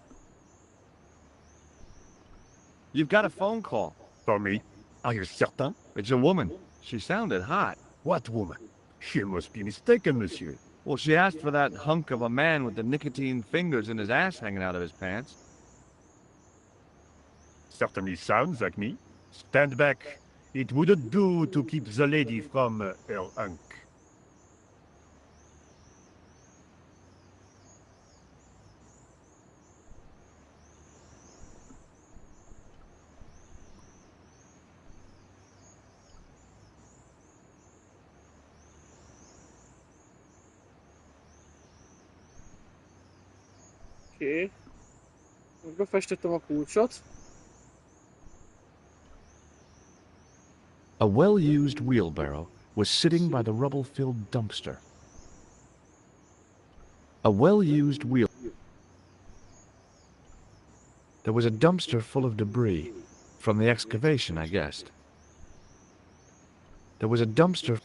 You've got a phone call. For me? Are you certain? It's a woman. She sounded hot. What woman? She must be mistaken, monsieur. Well, she asked for that hunk of a man with the nicotine fingers and his ass hanging out of his pants. Certainly sounds like me. Stand back. It wouldn't do to keep the lady from her unk. Oké. Most befestettem a kulcsot. A well-used wheelbarrow was sitting by the rubble-filled dumpster. A well-used wheel... There was a dumpster full of debris. From the excavation, I guessed. There was a dumpster...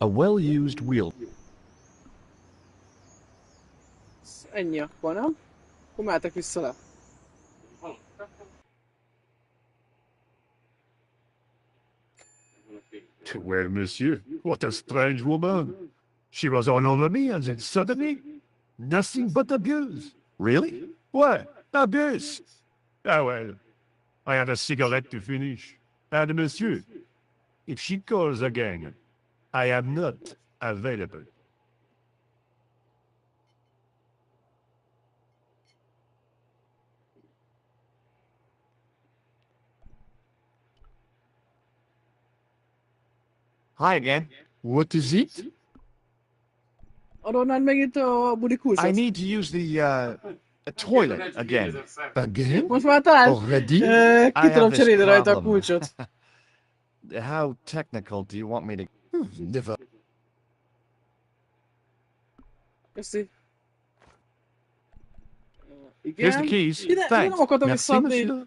A well-used wheel... Ennyi akkor, nem? Akkor mehetek vissza le. Well, monsieur, what a strange woman. She was all over me, and then suddenly, nothing but abuse. Really? What? Abuse? Ah, well, I had a cigarette to finish. And monsieur, if she calls again, I am not available. Hi again. What is it? Adornád megint a budi kulcsot? I need to use the toilet again. Again? Most már talán Already? ki I tudom have this cserélni rajta a problem. kulcsot. How technical do you want me to... Never. Köszi. Igen. Here's the keys. Ide Thanks. nem akartam Merci, visszaadni. monsieur.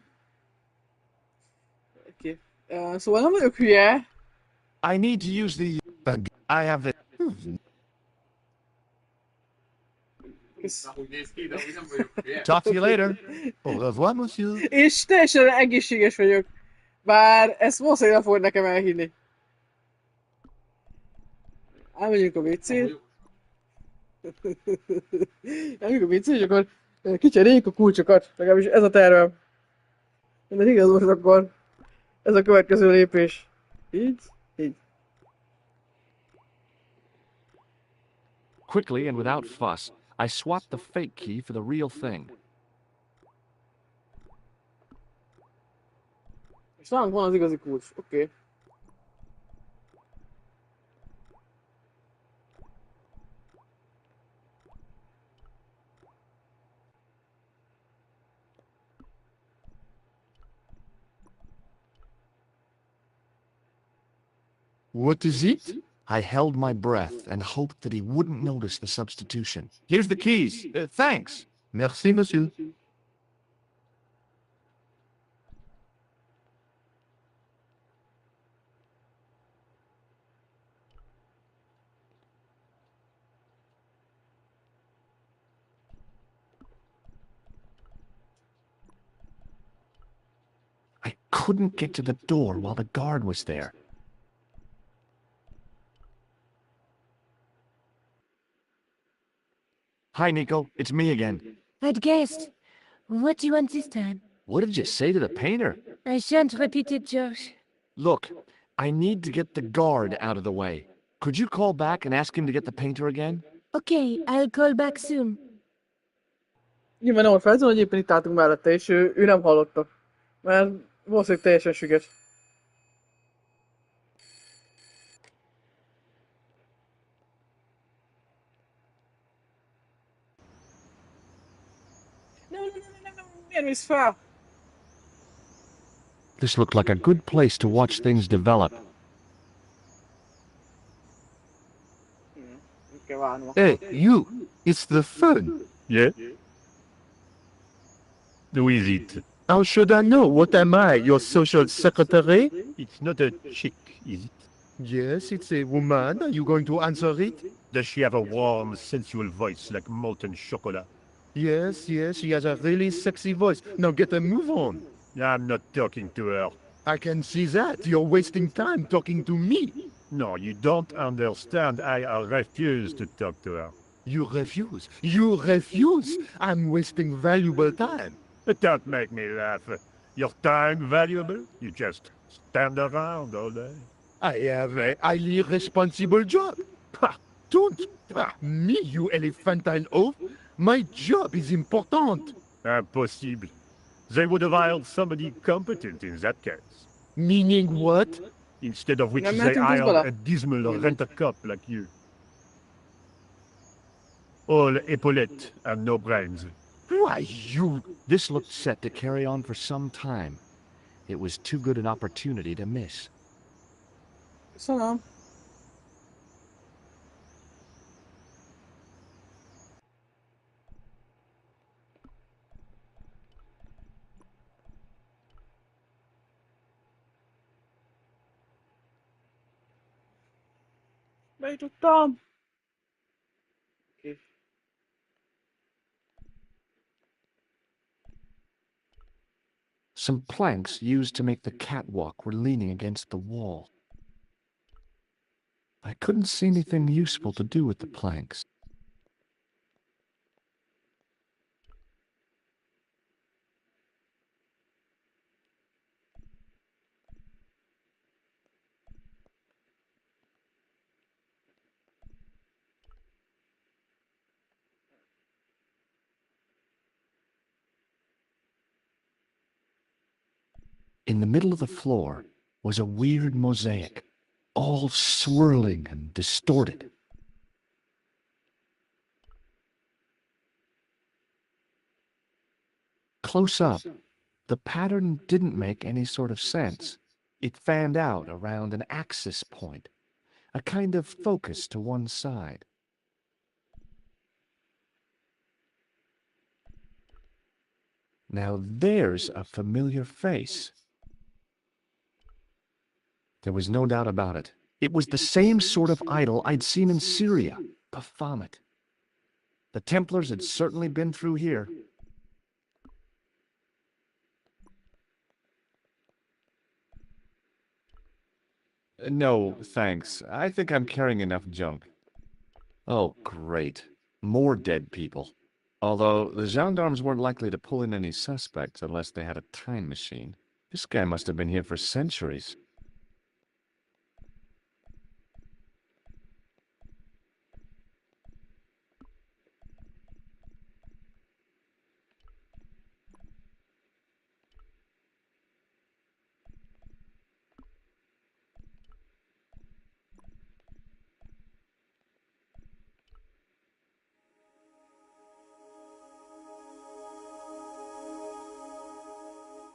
Oké. Szóval nem vagyok hülye. I need to use the... I have the... Kösz. úgy néz ki, de úgy nem vagyok hülye. Talk to you later. Au revoir, monsieur. És teljesen egészséges vagyok. Bár ezt valószínűleg nem fogod nekem elhinni. Elmegyünk a WC-t. Elmegyünk a WC-t, és akkor kicseréljük a kulcsokat. Legalábbis ez a tervem. De igaz, most akkor ez a következő lépés. Így, így. Quickly and without fuss, I swapped the fake key for the real thing. És nálunk van az igazi kulcs. Oké. What is it? I held my breath and hoped that he wouldn't notice the substitution. Here's the keys. Thanks. Merci, monsieur. I couldn't get to the door while the guard was there. Hi, Nico. It's me again. I'd guessed. What do you want this time? What did you say to the painter? I shan't repeat it, Josh. Look, I need to get the guard out of the way. Could you call back and ask him to get the painter again? Okay, I'll call back soon. Nyilván nem volt felzön, hogy éppen itt álltunk mellette, és ő nem hallotta. Mert valószínűleg teljesen süges. Miért mész fel? This looked like a good place to watch things develop. Hey, you! It's the phone. Yeah? Who is it? How should I know? What am I, your social secretary? It's not a chick, is it? Yes, it's a woman. Are you going to answer it? Does she have a warm, sensual voice like molten chocolate? Yes, she has a really sexy voice. Now get a move on. I'm not talking to her. I can see that. You're wasting time talking to me. No, you don't understand. I refuse to talk to her. You refuse? You refuse? I'm wasting valuable time. Don't make me laugh. Your time valuable? You just stand around all day. I have a highly responsible job. Ha, don't. Me, you elephantine oaf. My job is important. Impossible. They would have hired somebody competent in that case. Meaning what? Instead of which Nem they mehetünk hired bele? a dismal rent-a-cop like you. All epaulette and no brains. Why, you... This looked set to carry on for some time. It was too good an opportunity to miss. Köszönöm. Bejutottam. Oké. Some planks used to make the catwalk were leaning against the wall. I couldn't see anything useful to do with the planks. In the middle of the floor was a weird mosaic, all swirling and distorted. Close up, the pattern didn't make any sort of sense. It fanned out around an axis point, a kind of focus to one side. Now there's a familiar face. There was no doubt about it. It was the same sort of idol I'd seen in Syria, Baphomet. The Templars had certainly been through here. No, thanks. I think I'm carrying enough junk. Oh, great. More dead people. Although the gendarmes weren't likely to pull in any suspects unless they had a time machine. This guy must have been here for centuries.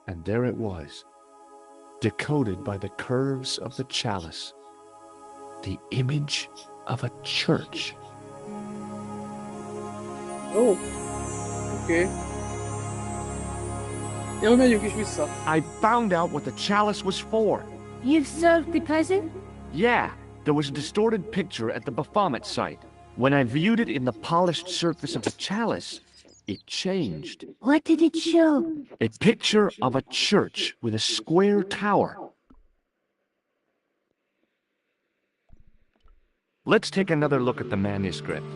And there it was, decoded by the curves of the chalice, the image of a church. Ó. Oké. Jó, megyünk is vissza. I found out what the chalice was for. You've solved the puzzle? Yeah, there was a distorted picture at the Baphomet site. When I viewed it in the polished surface of the chalice, it changed. What did it show? A picture of a church with a square tower. Let's take another look at the manuscript.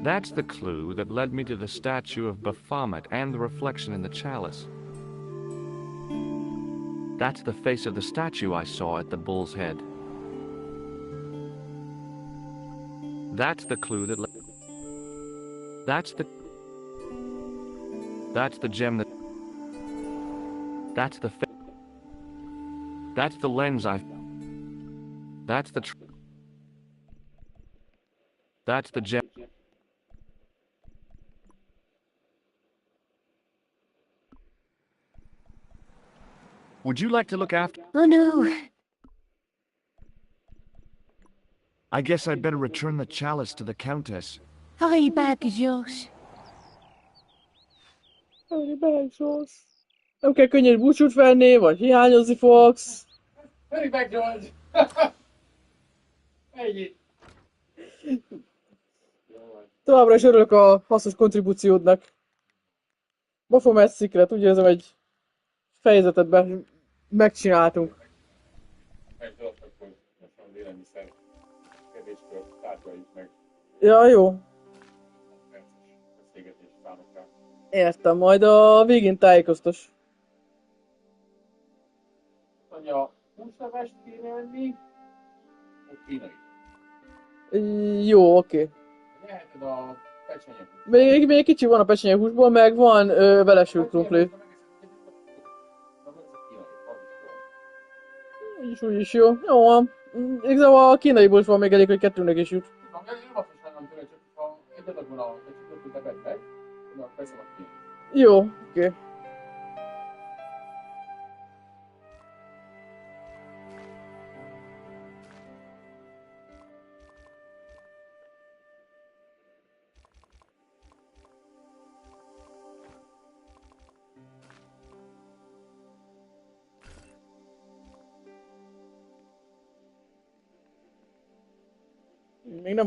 That's the clue that led me to the statue of Baphomet and the reflection in the chalice. That's the face of the statue I saw at the bull's head. That's the clue that That's the gem that... That's the That's the lens That's the That's the gem. Would you like to look after... Oh no. I guess I'd better return the chalice to the Countess. Hurry back, George. Hurry back, George. Nem kell könnyed búcsút venni, vagy hiányozni fogsz. Hurry back, George! Ennyi. Továbbra is örülök a hasznos kontribúciódnak. Baphomet Secret, úgy érzem, egy fejezetet megcsináltunk. Meggyorsak, hogy most az élelmiszer kérdéskör tárgyaljuk meg Ja, jó. perces beszélgetés számokra. Értem, majd a végén tájékoztos. Anya, húslevest kéne enni, vagy kínai. Jó, oké. Leheted a pecsenyet. Még kicsi van a pecsenyehúsból, meg van vele sült krumpli. Úgyis jó. Jó van. Igazából a kínaiból is van még elég, hogy kettőnek is jut. Nem hasznos lenne tőle, csak ha egy adagban a becsukott, bevedd meg, akkor veszem a kínai. Jó, oké. Még nem